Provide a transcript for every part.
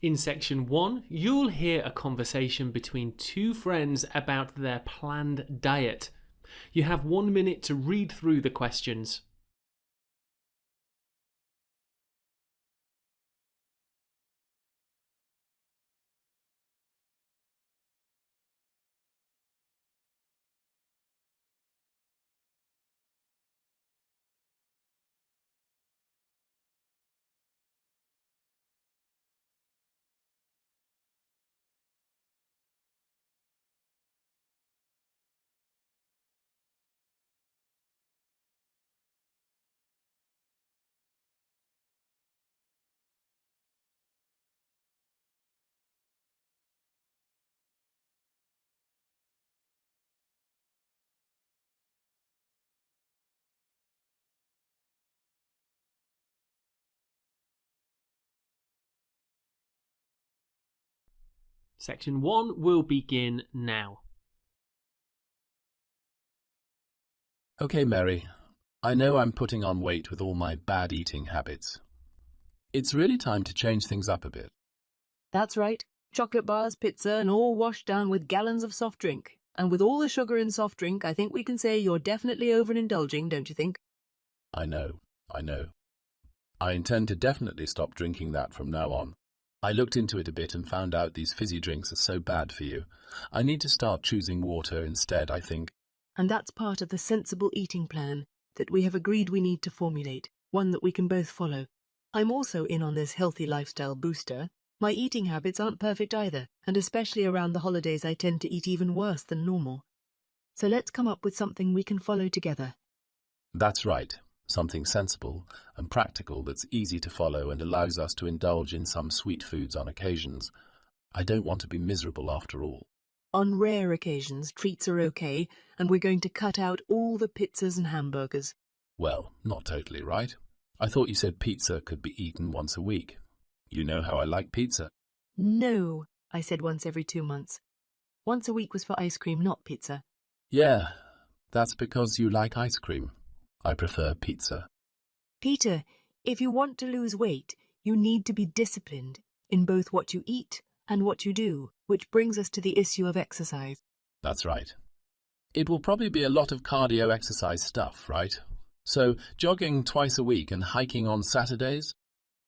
In section 1, you'll hear a conversation between two friends about their planned diet. You have 1 minute to read through the questions. Section 1 will begin now. Okay, Mary, I know I'm putting on weight with all my bad eating habits. It's really time to change things up a bit. That's right. Chocolate bars, pizza, and all washed down with gallons of soft drink. And with all the sugar in soft drink, I think we can say you're definitely overindulging, don't you think? I know. I intend to definitely stop drinking that from now on. I looked into it a bit and found out these fizzy drinks are so bad for you. I need to start choosing water instead, I think. And that's part of the sensible eating plan that we have agreed we need to formulate, one that we can both follow. I'm also in on this healthy lifestyle booster. My eating habits aren't perfect either, and especially around the holidays I tend to eat even worse than normal. So let's come up with something we can follow together. That's right. Something sensible and practical that's easy to follow and allows us to indulge in some sweet foods on occasions. I don't want to be miserable after all. On rare occasions, treats are okay, and we're going to cut out all the pizzas and hamburgers. Well, not totally right. I thought you said pizza could be eaten once a week. You know how I like pizza. No, I said once every 2 months. Once a week was for ice cream, not pizza. Yeah, that's because you like ice cream. I prefer pizza. Peter, if you want to lose weight, you need to be disciplined in both what you eat and what you do, which brings us to the issue of exercise. That's right. It will probably be a lot of cardio exercise stuff, right? So, jogging twice a week and hiking on Saturdays?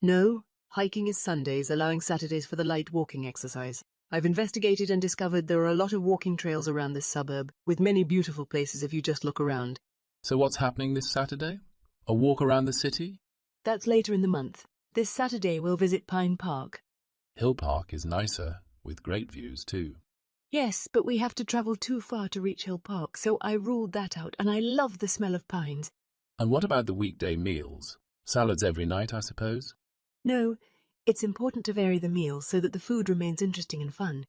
No, hiking is Sundays, allowing Saturdays for the light walking exercise. I've investigated and discovered there are a lot of walking trails around this suburb, with many beautiful places if you just look around. So what's happening this Saturday? A walk around the city? That's later in the month. This Saturday we'll visit Pine Park. Hill Park is nicer, with great views too. Yes, but we have to travel too far to reach Hill Park, so I ruled that out, and I love the smell of pines. And what about the weekday meals? Salads every night, I suppose? No, it's important to vary the meals so that the food remains interesting and fun.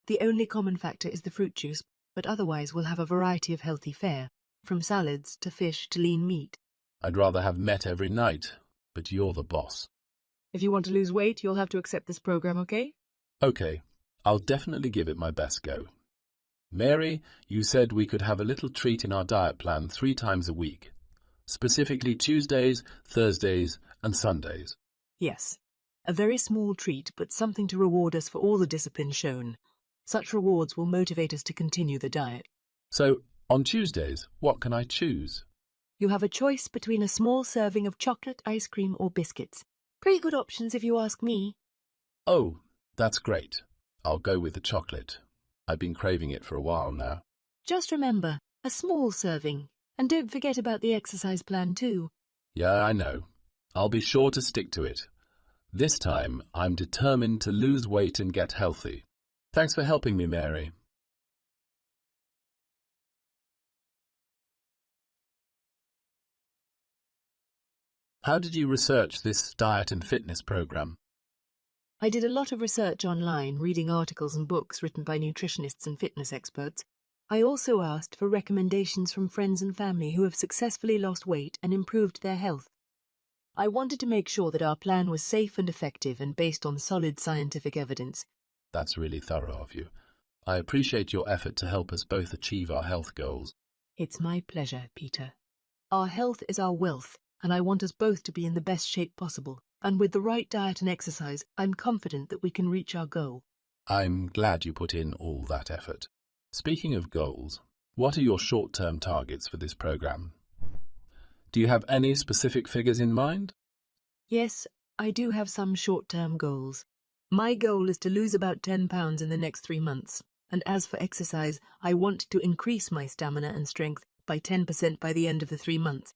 The only common factor is the fruit juice, but otherwise we'll have a variety of healthy fare, from salads to fish to lean meat. I'd rather have met every night, but you're the boss. If you want to lose weight, you'll have to accept this program, okay? Okay, I'll definitely give it my best go. Mary, you said we could have a little treat in our diet plan 3 times a week, specifically Tuesdays, Thursdays, and Sundays. Yes. A very small treat, but something to reward us for all the discipline shown. Such rewards will motivate us to continue the diet. So, on Tuesdays, what can I choose? You have a choice between a small serving of chocolate, ice cream, or biscuits. Pretty good options if you ask me. Oh, that's great. I'll go with the chocolate. I've been craving it for a while now. Just remember, a small serving. And don't forget about the exercise plan too. Yeah, I know. I'll be sure to stick to it. This time, I'm determined to lose weight and get healthy. Thanks for helping me, Mary. How did you research this diet and fitness program? I did a lot of research online, reading articles and books written by nutritionists and fitness experts. I also asked for recommendations from friends and family who have successfully lost weight and improved their health. I wanted to make sure that our plan was safe and effective and based on solid scientific evidence. That's really thorough of you. I appreciate your effort to help us both achieve our health goals. It's my pleasure, Peter. Our health is our wealth, and I want us both to be in the best shape possible. And with the right diet and exercise, I'm confident that we can reach our goal. I'm glad you put in all that effort. Speaking of goals, what are your short-term targets for this program? Do you have any specific figures in mind? Yes, I do have some short-term goals. My goal is to lose about 10 pounds in the next 3 months. And as for exercise, I want to increase my stamina and strength by 10% by the end of the 3 months.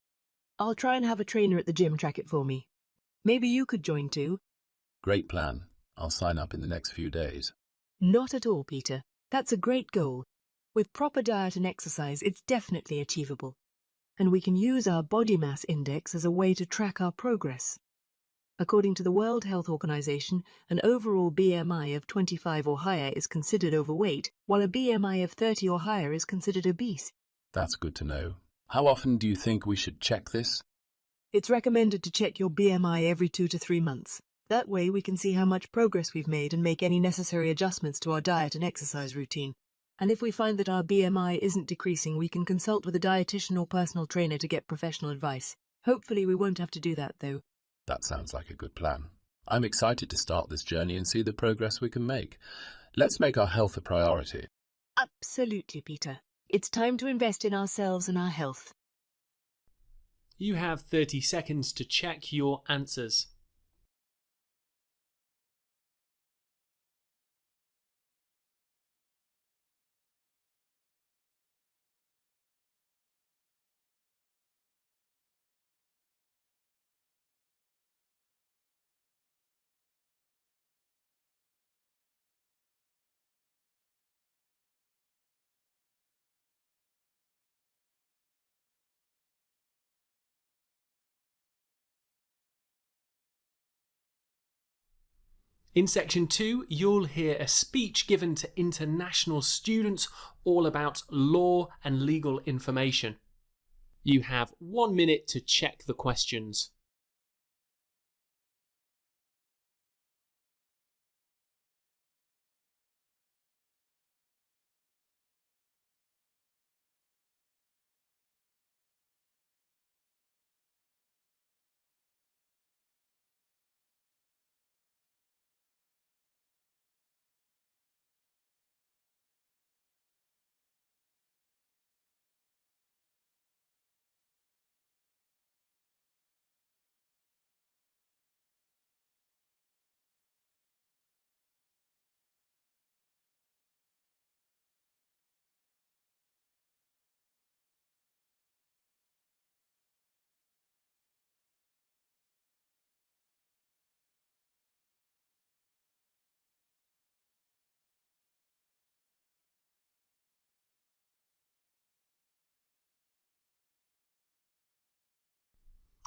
I'll try and have a trainer at the gym track it for me. Maybe you could join too. Great plan. I'll sign up in the next few days. Not at all, Peter. That's a great goal. With proper diet and exercise, it's definitely achievable. And we can use our body mass index as a way to track our progress. According to the World Health Organization, an overall BMI of 25 or higher is considered overweight, while a BMI of 30 or higher is considered obese. That's good to know. How often do you think we should check this? It's recommended to check your BMI every 2 to 3 months. That way we can see how much progress we've made and make any necessary adjustments to our diet and exercise routine. And if we find that our BMI isn't decreasing, we can consult with a dietitian or personal trainer to get professional advice. Hopefully we won't have to do that, though. That sounds like a good plan. I'm excited to start this journey and see the progress we can make. Let's make our health a priority. Absolutely, Peter. It's time to invest in ourselves and our health. You have 30 seconds to check your answers. In section 2, you'll hear a speech given to international students all about law and legal information. You have 1 minute to check the questions.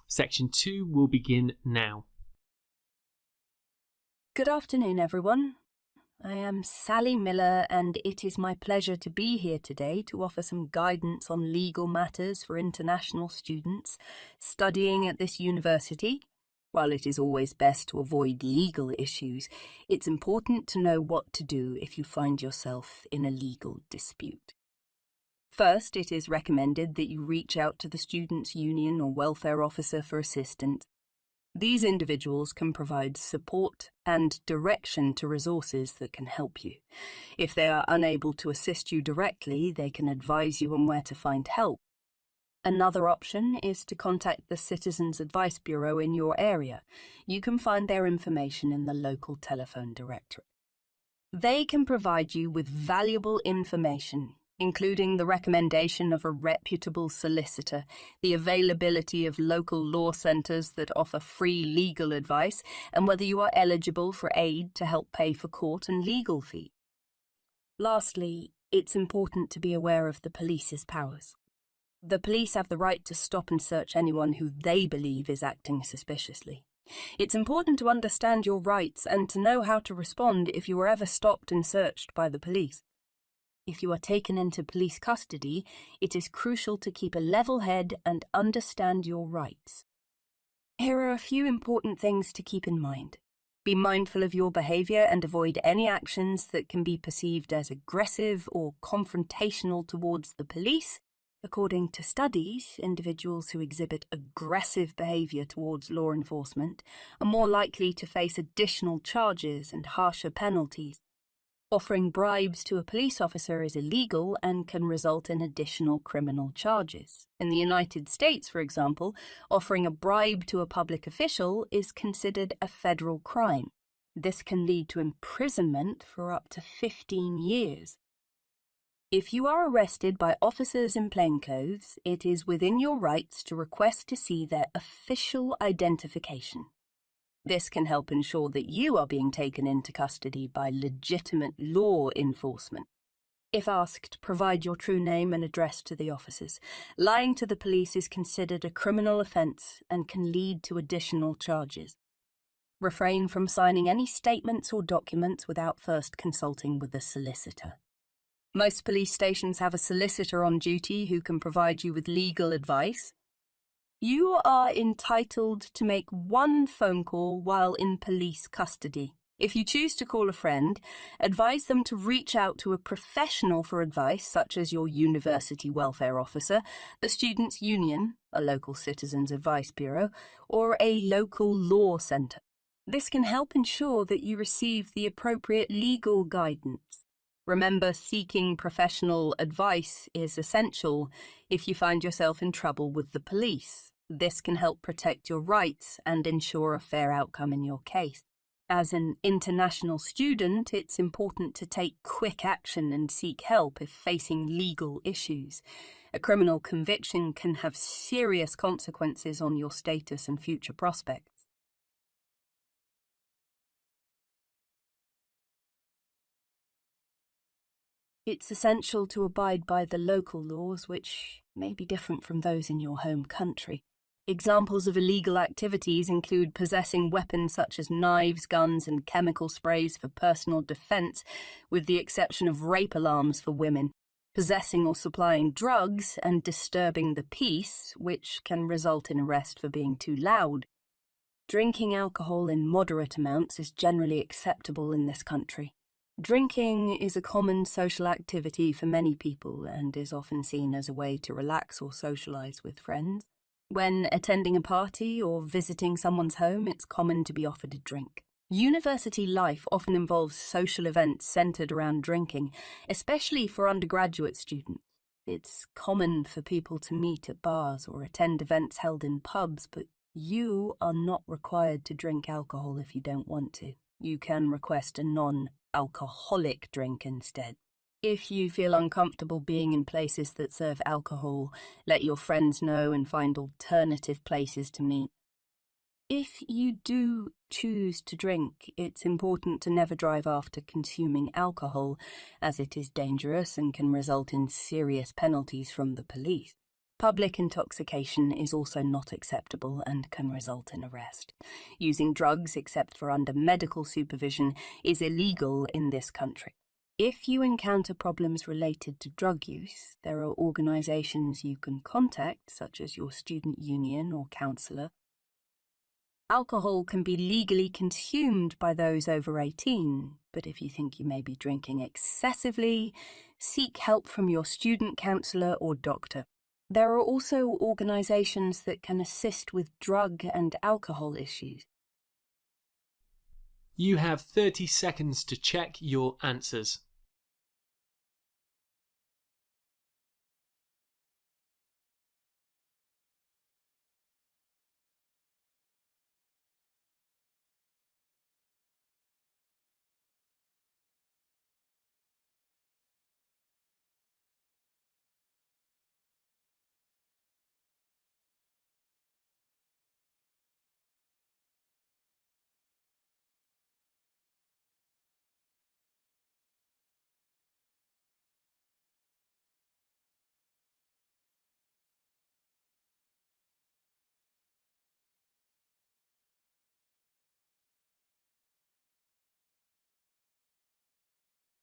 Section 2 will begin now. Good afternoon, everyone. I am Sally Miller, and it is my pleasure to be here today to offer some guidance on legal matters for international students studying at this university. While it is always best to avoid legal issues, it's important to know what to do if you find yourself in a legal dispute. First, it is recommended that you reach out to the students' union or welfare officer for assistance. These individuals can provide support and direction to resources that can help you. If they are unable to assist you directly, they can advise you on where to find help. Another option is to contact the Citizens Advice Bureau in your area. You can find their information in the local telephone directory. They can provide you with valuable information, including the recommendation of a reputable solicitor, the availability of local law centres that offer free legal advice, and whether you are eligible for aid to help pay for court and legal fees. Lastly, it's important to be aware of the police's powers. The police have the right to stop and search anyone who they believe is acting suspiciously. It's important to understand your rights and to know how to respond if you are ever stopped and searched by the police. If you are taken into police custody, it is crucial to keep a level head and understand your rights. Here are a few important things to keep in mind. Be mindful of your behaviour and avoid any actions that can be perceived as aggressive or confrontational towards the police. According to studies, individuals who exhibit aggressive behaviour towards law enforcement are more likely to face additional charges and harsher penalties. Offering bribes to a police officer is illegal and can result in additional criminal charges. In the United States, for example, offering a bribe to a public official is considered a federal crime. This can lead to imprisonment for up to 15 years. If you are arrested by officers in plainclothes, it is within your rights to request to see their official identification. This can help ensure that you are being taken into custody by legitimate law enforcement. If asked, provide your true name and address to the officers. Lying to the police is considered a criminal offence and can lead to additional charges. Refrain from signing any statements or documents without first consulting with a solicitor. Most police stations have a solicitor on duty who can provide you with legal advice. You are entitled to make one phone call while in police custody. If you choose to call a friend, advise them to reach out to a professional for advice, such as your university welfare officer, the students' union, a local citizens' advice bureau, or a local law centre. This can help ensure that you receive the appropriate legal guidance. Remember, seeking professional advice is essential if you find yourself in trouble with the police. This can help protect your rights and ensure a fair outcome in your case. As an international student, it's important to take quick action and seek help if facing legal issues. A criminal conviction can have serious consequences on your status and future prospects. It's essential to abide by the local laws, which may be different from those in your home country. Examples of illegal activities include possessing weapons such as knives, guns, and chemical sprays for personal defense, with the exception of rape alarms for women, possessing or supplying drugs, and disturbing the peace, which can result in arrest for being too loud. Drinking alcohol in moderate amounts is generally acceptable in this country. Drinking is a common social activity for many people and is often seen as a way to relax or socialise with friends. When attending a party or visiting someone's home, it's common to be offered a drink. University life often involves social events centred around drinking, especially for undergraduate students. It's common for people to meet at bars or attend events held in pubs, but you are not required to drink alcohol if you don't want to. You can request a non-alcoholic drink instead. If you feel uncomfortable being in places that serve alcohol, let your friends know and find alternative places to meet. If you do choose to drink, it's important to never drive after consuming alcohol, as it is dangerous and can result in serious penalties from the police. Public intoxication is also not acceptable and can result in arrest. Using drugs, except for under medical supervision, is illegal in this country. If you encounter problems related to drug use, there are organisations you can contact, such as your student union or counsellor. Alcohol can be legally consumed by those over 18, but if you think you may be drinking excessively, seek help from your student counsellor or doctor. There are also organisations that can assist with drug and alcohol issues. You have 30 seconds to check your answers.